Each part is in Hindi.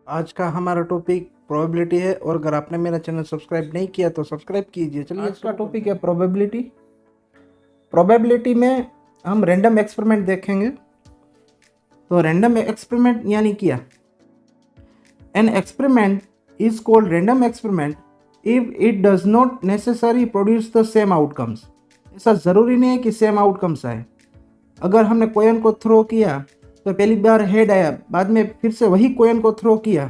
आज का हमारा टॉपिक प्रोबेबिलिटी है और अगर आपने मेरा चैनल सब्सक्राइब नहीं किया तो सब्सक्राइब कीजिए। चलिए आज का टॉपिक है प्रोबेबिलिटी। प्रोबेबिलिटी में हम रैंडम एक्सपेरिमेंट देखेंगे। तो रैंडम एक्सपेरिमेंट यानी क्या? An experiment is called random experiment if it does not necessary produce the same outcomes. ऐसा ज़रूरी नहीं है कि सेम आउटकम्स आए। अगर हमने कोयन को थ्रो किया तो पहली बार हेड आया, बाद में फिर से वही कोयन को थ्रो किया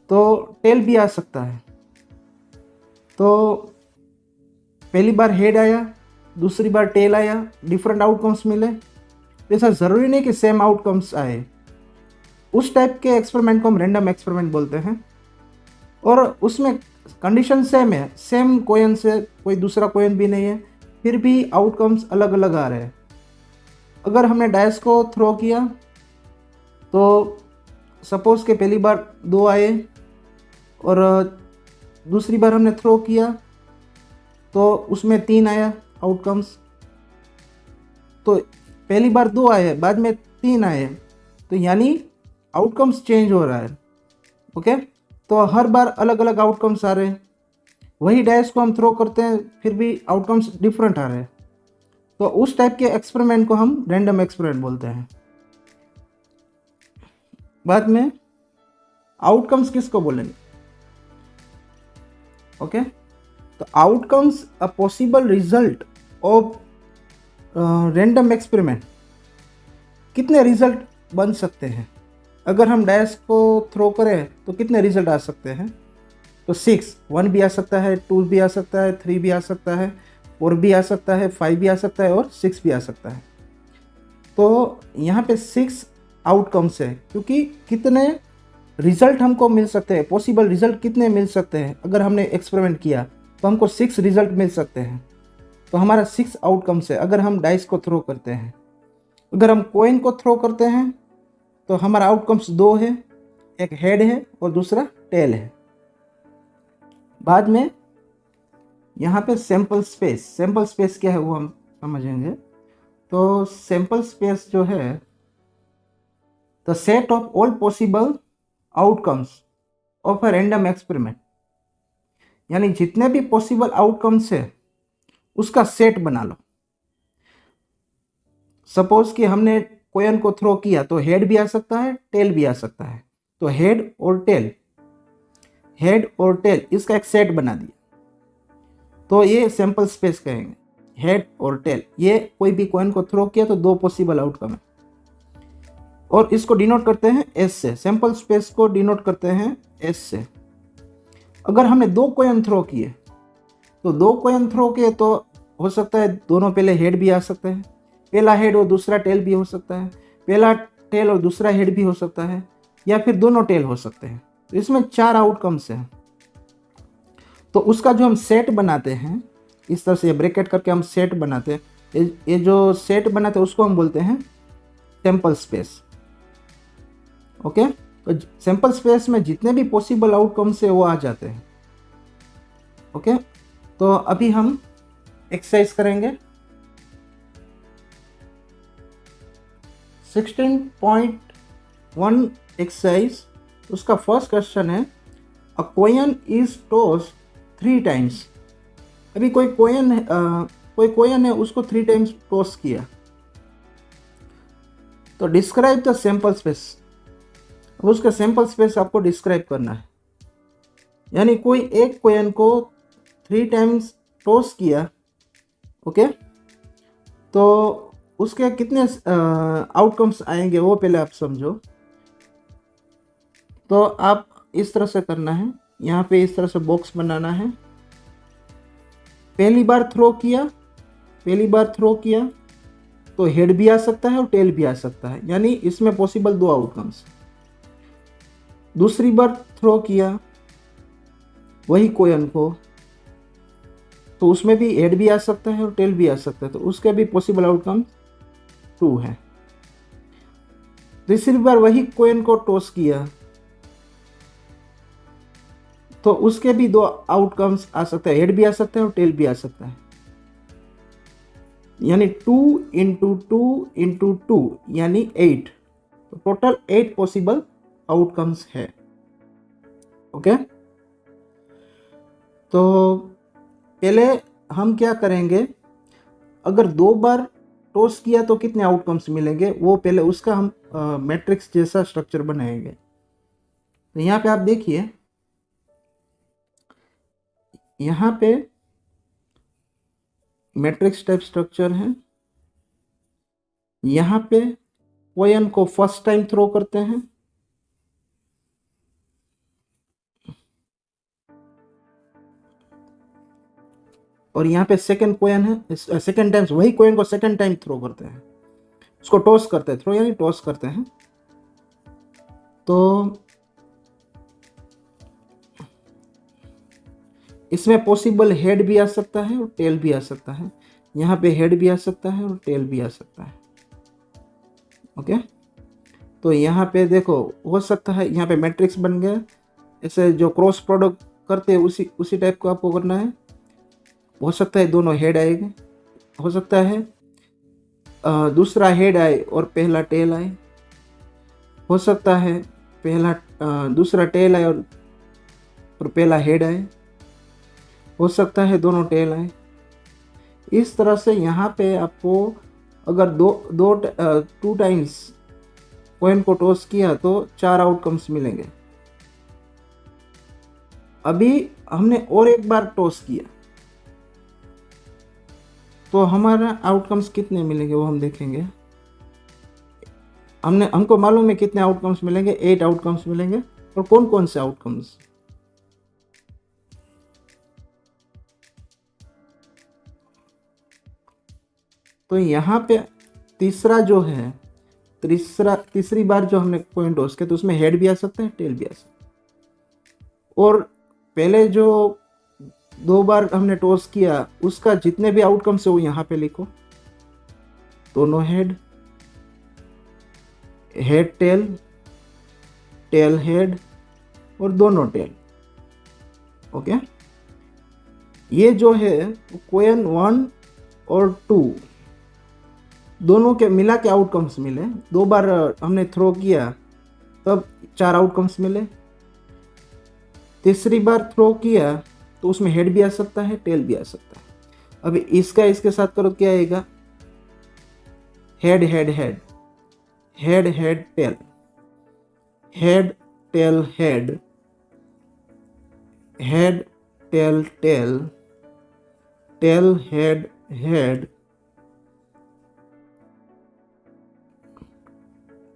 तो टेल भी आ सकता है। तो पहली बार हेड आया, दूसरी बार टेल आया, डिफरेंट आउटकम्स मिले। ऐसा ज़रूरी नहीं कि सेम आउटकम्स आए। उस टाइप के एक्सपेरिमेंट को हम रैंडम एक्सपेरिमेंट बोलते हैं और उसमें कंडीशन सेम है, सेम कोयन से कोई दूसरा कोयन भी नहीं है, फिर भी आउटकम्स अलग अलग आ रहे हैं। अगर हमने डाइस को थ्रो किया तो सपोज के पहली बार 2 आए और दूसरी बार हमने थ्रो किया तो उसमें 3 आया आउटकम्स। तो पहली बार 2 आए, बाद में 3 आए, तो यानी आउटकम्स चेंज हो रहा है। ओके, तो हर बार अलग अलग आउटकम्स आ रहे हैं। वही डाइस को हम थ्रो करते हैं फिर भी आउटकम्स डिफरेंट आ रहे हैं। तो उस टाइप के एक्सपेरिमेंट को हम रैंडम एक्सपेरिमेंट बोलते हैं। बाद में आउटकम्स किसको बोलेंगे? ओके, तो outcomes a possible result of random experiment. कितने रिजल्ट बन सकते हैं? अगर हम डाइस को थ्रो करें तो कितने रिजल्ट आ सकते हैं? तो 6, 1 भी आ सकता है, 2 भी आ सकता है, 3 भी आ सकता है, 4 भी आ सकता है, 5 भी आ सकता है और 6 भी आ सकता है। तो यहाँ पे 6 आउटकम्स है, क्योंकि कितने रिजल्ट हमको मिल सकते हैं, पॉसिबल रिजल्ट कितने मिल सकते हैं। अगर हमने एक्सपेरिमेंट किया तो हमको 6 रिजल्ट मिल सकते हैं। तो हमारा 6 आउटकम्स है अगर हम डाइस को थ्रो करते हैं। अगर हम कॉइन को थ्रो करते हैं तो हमारा आउटकम्स 2 है, एक हेड है और दूसरा टेल है। बाद में यहाँ पे सैंपल स्पेस, सैंपल स्पेस क्या है वो हम समझेंगे। तो सैंपल स्पेस जो है the set of all possible outcomes of a random experiment, यानी जितने भी पॉसिबल आउटकम्स है उसका सेट बना लो। सपोज कि हमने कोयन को थ्रो किया तो हेड भी आ सकता है, टेल भी आ सकता है। तो हेड और टेल, हेड और टेल इसका एक सेट बना दिया तो ये सैंपल स्पेस कहेंगे। हेड और टेल, ये कोई भी कॉइन को थ्रो किया तो 2 पॉसिबल आउटकम है और इसको डिनोट करते हैं एस से। सैंपल स्पेस को डिनोट करते हैं एस से। अगर हमने 2 कॉइन थ्रो किए तो 2 कॉइन थ्रो किए तो हो सकता है दोनों पहले हेड भी आ सकते हैं, पहला हेड और दूसरा टेल भी हो सकता है, पहला टेल और दूसरा हेड भी हो सकता है, या फिर दोनों टेल हो सकते हैं। तो इसमें 4 आउटकम्स हैं। तो उसका जो हम सेट बनाते हैं, इस तरह से ब्रैकेट करके हम सेट बनाते हैं, ये जो सेट बनाते हैं उसको हम बोलते हैं सैंपल स्पेस। ओके, तो सैंपल स्पेस में जितने भी पॉसिबल आउटकम्स है वो आ जाते हैं। ओके, तो अभी हम एक्सरसाइज करेंगे 16.1 एक्सरसाइज। उसका फर्स्ट क्वेश्चन है अ कोयन इज टॉस 3 टाइम्स। अभी कोई कोयन है उसको 3 टाइम्स टॉस किया, तो डिस्क्राइब द सैंपल स्पेस। अब उसका सैंपल स्पेस आपको डिस्क्राइब करना है। यानी कोई एक कोयन को 3 टाइम्स टॉस किया, ओके, तो उसके कितने आउटकम्स आएंगे वो पहले आप समझो। तो आप इस तरह से करना है, यहाँ पे इस तरह से बॉक्स बनाना है। पहली बार थ्रो किया, पहली बार थ्रो किया तो हेड भी आ सकता है और टेल भी आ सकता है, यानी इसमें पॉसिबल 2 आउटकम्स। दूसरी बार थ्रो किया वही कोयन को तो उसमें भी हेड भी आ सकता है और टेल भी आ सकता है, तो उसके भी पॉसिबल आउटकम 2 है। तीसरी बार वही कोयन को टॉस किया तो उसके भी 2 आउटकम्स आ सकते हैं, हेड भी आ सकता है और टेल भी आ सकता है, यानी 2 इंटू 2 इंटू 2 यानी 8। तो टोटल 8 पॉसिबल आउटकम्स है। ओके, तो पहले हम क्या करेंगे, अगर 2 बार टॉस किया तो कितने आउटकम्स मिलेंगे, वो पहले उसका हम मैट्रिक्स जैसा स्ट्रक्चर बनाएंगे। तो यहाँ पे आप देखिए, यहाँ पे मैट्रिक्स टाइप स्ट्रक्चर है। यहाँ पे कोयन को फर्स्ट टाइम थ्रो करते हैं, और यहाँ पे सेकंड कोयन है, सेकंड टाइम्स वही कोयन को सेकंड टाइम थ्रो करते हैं, उसको टॉस करते हैं, थ्रो यानी टॉस करते हैं। तो इसमें पॉसिबल हेड भी आ सकता है और टेल भी आ सकता है। यहाँ पे हेड भी आ सकता है और टेल भी आ सकता है। ओके, तो यहाँ पे देखो, हो सकता है यहाँ पे मैट्रिक्स बन गया, ऐसे जो क्रॉस प्रोडक्ट करते हैं उसी टाइप को आपको करना है। हो सकता है दोनों हेड आएंगे, हो सकता है दूसरा हेड आए और पहला टेल आए, हो सकता है दूसरा टेल आए और पहला हेड आए, हो सकता है दोनों टेल आए। इस तरह से यहाँ पे आपको अगर 2 टाइम्स कॉइन को टॉस किया तो 4 आउटकम्स मिलेंगे। अभी हमने और एक बार टॉस किया तो हमारा आउटकम्स कितने मिलेंगे वो हम देखेंगे। हमको मालूम है कितने आउटकम्स मिलेंगे, 8 आउटकम्स मिलेंगे। और कौन कौन से आउटकम्स, तो यहाँ पे तीसरा जो है, तीसरी बार जो हमने कॉइन टॉस किया तो उसमें हेड भी आ सकता है, टेल भी आ सकता है। और पहले जो 2 बार हमने टॉस किया उसका जितने भी आउटकम्स है वो यहाँ पे लिखो, दोनों head, head tail, tail head और दोनों टेल। ओके, ये जो है कॉइन 1 और 2 दोनों के मिला के आउटकम्स मिले। 2 बार हमने थ्रो किया तब 4 आउटकम्स मिले, तीसरी बार थ्रो किया तो उसमें हेड भी आ सकता है, टेल भी आ सकता है। अभी इसके साथ करो, क्या आएगा, head head head, head head tail, head tail head, head tail tail, tail head head,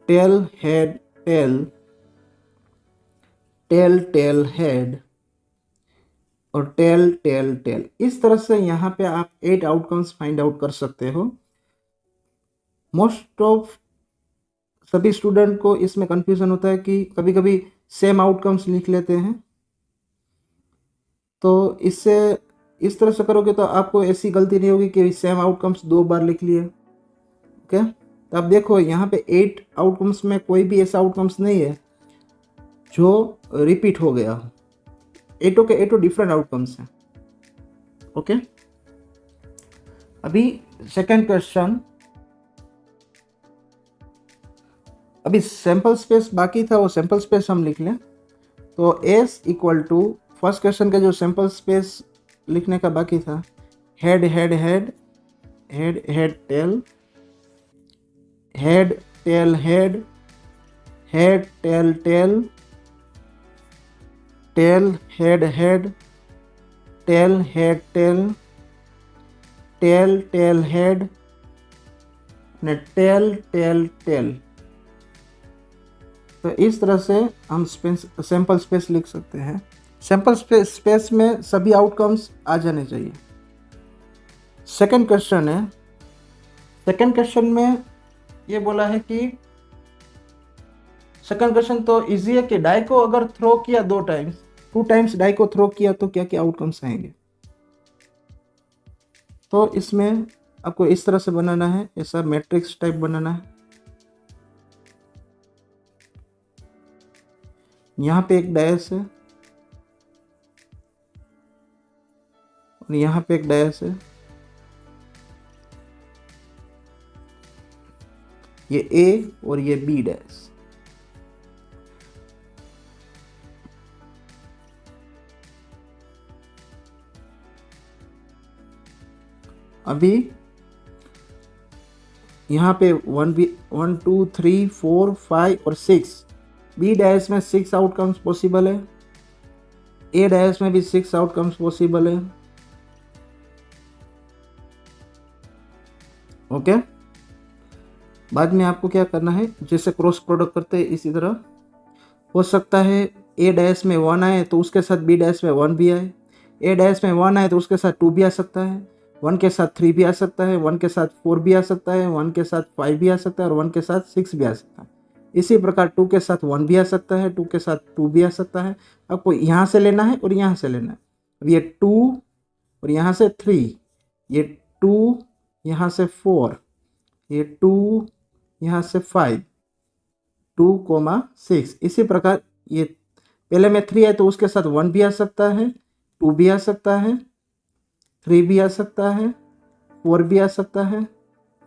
tail head tail, tail tail head और टेल टेल टेल। इस तरह से यहाँ पे आप 8 आउटकम्स फाइंड आउट कर सकते हो। मोस्ट ऑफ सभी स्टूडेंट को इसमें कंफ्यूजन होता है कि कभी कभी सेम आउटकम्स लिख लेते हैं, तो इससे इस तरह से करोगे तो आपको ऐसी गलती नहीं होगी कि सेम आउटकम्स 2 बार लिख लिए। ओके, तो आप देखो यहाँ पे 8 आउटकम्स में कोई भी ऐसा आउटकम्स नहीं है जो रिपीट हो गया हो, 8 के 8 डिफरेंट आउटकम्स हैं। ओके, अभी सेकंड क्वेश्चन, अभी सैंपल स्पेस बाकी था, वो सैंपल स्पेस हम लिख लें। तो S equal to first question का जो सैंपल स्पेस लिखने का बाकी था, head head head, head head tail, head tail head, head tail tail, tail head head, tail head tail, tail tail head, tail tail tail. तो इस तरह से हम सैंपल स्पेस लिख सकते हैं। सैंपल स्पेस में सभी आउटकम्स आ जाने चाहिए। सेकंड क्वेश्चन है, सेकंड क्वेश्चन में ये बोला है कि सेकंड क्वेश्चन तो इजी है कि डाई को अगर थ्रो किया 2 टाइम्स डाई को थ्रो किया तो क्या क्या आउटकम्स आएंगे। तो इसमें आपको इस तरह से बनाना है, ऐसा मैट्रिक्स टाइप बनाना है। यहाँ पे एक डायस है और यहाँ पे एक डायस है, ये A और ये B डैश। अभी यहाँ पे 1 2 3 4 5 और 6, बी डैश में 6 आउटकम्स पॉसिबल है, ए डैश में भी 6 आउटकम्स पॉसिबल है। ओके, बाद में आपको क्या करना है, जैसे क्रॉस प्रोडक्ट करते हैं इसी तरह हो सकता है ए डैश में 1 आए तो उसके साथ बी डैश में 1 भी आए, ए डैश में 1 आए तो उसके साथ 2 भी आ सकता है, 1 के साथ 3 भी आ सकता है, 1 के साथ 4 भी आ सकता है, 1 के साथ 5 भी आ सकता है और 1 के साथ 6 भी आ सकता है। इसी प्रकार 2 के साथ 1 भी आ सकता है, 2 के साथ 2 भी आ सकता है। आपको यहाँ से लेना है और यहाँ से लेना है। अब ये 2 और यहाँ से 3, ये 2 यहाँ से 4, ये 2 यहाँ से 5, 2,6। इसी प्रकार ये पहले में 3 है तो उसके साथ 1 भी आ सकता है, 2 भी आ सकता है, 3 भी आ सकता है, 4 भी आ सकता है,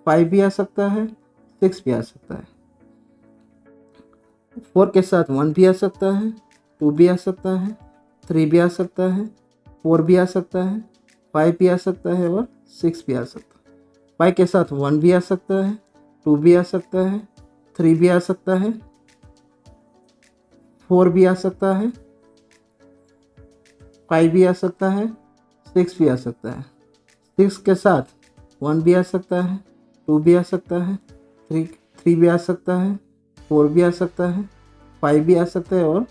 5 भी आ सकता है, 6 भी आ सकता है। 4 के साथ 1 भी आ सकता है, 2 भी आ सकता है, 3 भी आ सकता है, 4 भी आ सकता है, 5 भी आ सकता है और 6 भी आ सकता है। 5 के साथ 1 भी आ सकता है, 2 भी आ सकता है, 3 भी आ सकता है, 4 भी आ सकता है, 5 भी आ सकता है, 6 भी आ सकता है। 6 के साथ 1 भी आ सकता है, 2 भी आ सकता है, 3 भी आ सकता है, 4 भी आ सकता है, 5 भी आ सकता है और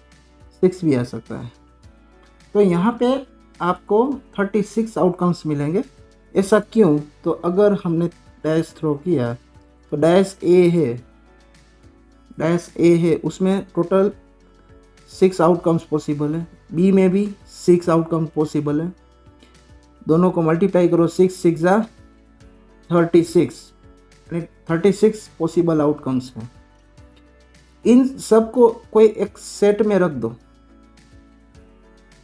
6 भी आ सकता है। तो यहाँ पे आपको 36 आउटकम्स मिलेंगे। ऐसा क्यों? तो अगर हमने डैश थ्रो किया तो डैश ए है, उसमें टोटल 6 आउटकम्स पॉसिबल है, बी में भी 6 आउटकम्स पॉसिबल है। दोनों को मल्टीप्लाई करो, 6 6 जा 36, 36 पॉसिबल आउटकम्स हैं। इन सब को कोई एक सेट में रख दो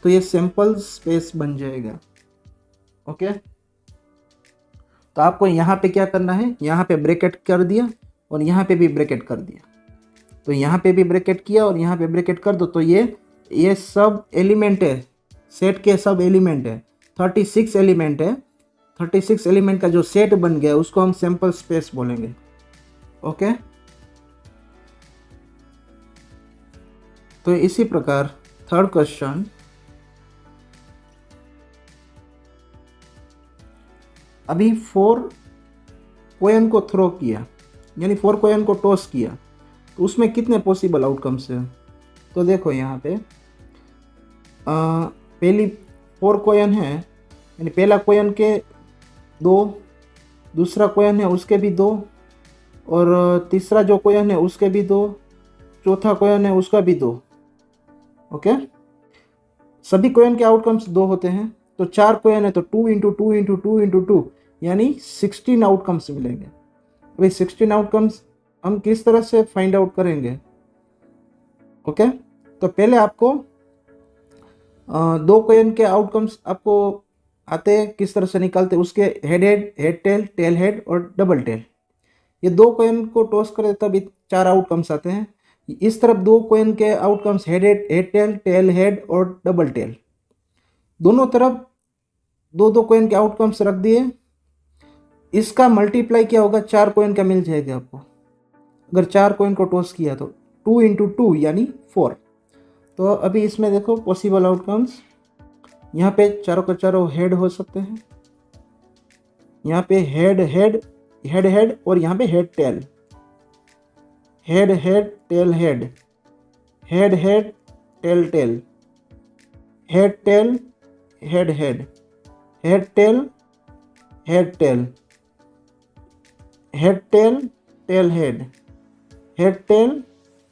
तो ये सैंपल स्पेस बन जाएगा। ओके, तो आपको यहाँ पे क्या करना है, यहाँ पे ब्रैकेट कर दिया और यहाँ पे भी ब्रैकेट कर दिया। तो यहाँ पे भी ब्रैकेट किया और यहाँ पे ब्रैकेट कर दो तो ये सब एलिमेंट है, सेट के सब एलिमेंट है, 36 एलिमेंट है। 36 एलिमेंट का जो सेट बन गया उसको हम सैंपल स्पेस बोलेंगे। ओके, तो इसी प्रकार थर्ड क्वेश्चन, अभी 4 कॉइन को थ्रो किया, यानी 4 कॉइन को टॉस किया तो उसमें कितने पॉसिबल आउटकम्स हैं? तो देखो यहाँ पे पहली 4 कॉइन है, यानी पहला कॉइन के 2, दूसरा कॉइन है उसके भी 2 और तीसरा जो कॉइन है उसके भी 2, चौथा कॉइन है उसका भी 2। ओके, सभी कॉइन के आउटकम्स 2 होते हैं तो 4 कॉइन है तो 2 इंटू 2 इंटू 2 इंटू 2 यानी 16 आउटकम्स मिलेंगे। अभी 16 आउटकम्स हम किस तरह से फाइंड आउट करेंगे? ओके, तो पहले आपको 2 कॉइन के आउटकम्स आपको आते हैं, किस तरह से निकालते हैं उसके हेड टेल, टेल हेड और डबल टेल। ये 2 कॉइन को टॉस करें तब 4 आउटकम्स आते हैं। इस तरफ 2 कॉइन के outcomes head tail, tail head और डबल टेल, दोनों तरफ 2 कॉइन के आउटकम्स रख दिए। इसका मल्टीप्लाई क्या होगा, 4 कॉइन का मिल जाएगा आपको। अगर 4 कॉइन को टॉस किया तो 2 इंटू 2 यानी 4। तो अभी इसमें देखो पॉसिबल आउटकम्स, यहाँ पे चारों का चारों हेड हो सकते हैं, यहाँ पे हेड और यहाँ पे head tail, head tail head, head tail tail, head tail head head, head tail head tail, head tail tail head, head tail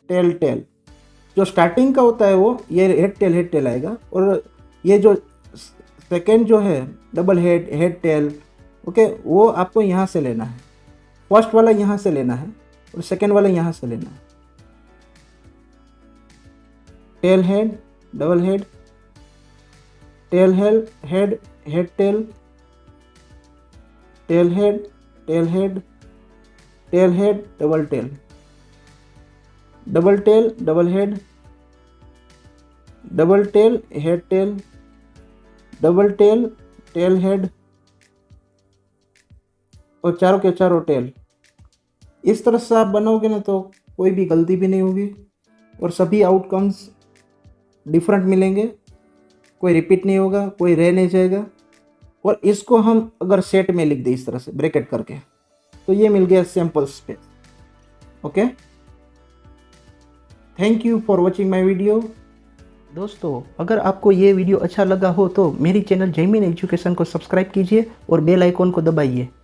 tail tail. जो स्टार्टिंग का होता है वो ये हेड टेल आएगा और ये जो सेकेंड जो है डबल हेड टेल, ओके, वो आपको यहाँ से लेना है। फर्स्ट वाला यहाँ से लेना है और सेकेंड वाला यहाँ से लेना है। Tail head, double head, tail head, head tail, tail head, tail head, tail head, double tail, double tail, double head, double tail, head tail, double tail, tail head, और चारों के चारों टेल। इस तरह से आप बनाओगे ना तो कोई भी गलती भी नहीं होगी और सभी आउटकम्स डिफरेंट मिलेंगे, कोई रिपीट नहीं होगा, कोई रह नहीं जाएगा। और इसको हम अगर सेट में लिख दें इस तरह से ब्रैकेट करके, तो ये मिल गया sample space. Okay, thank you for watching my video. दोस्तों, अगर आपको ये वीडियो अच्छा लगा हो तो मेरी चैनल जयमीन एजुकेशन को सब्सक्राइब कीजिए और बेल आइकॉन को दबाइए।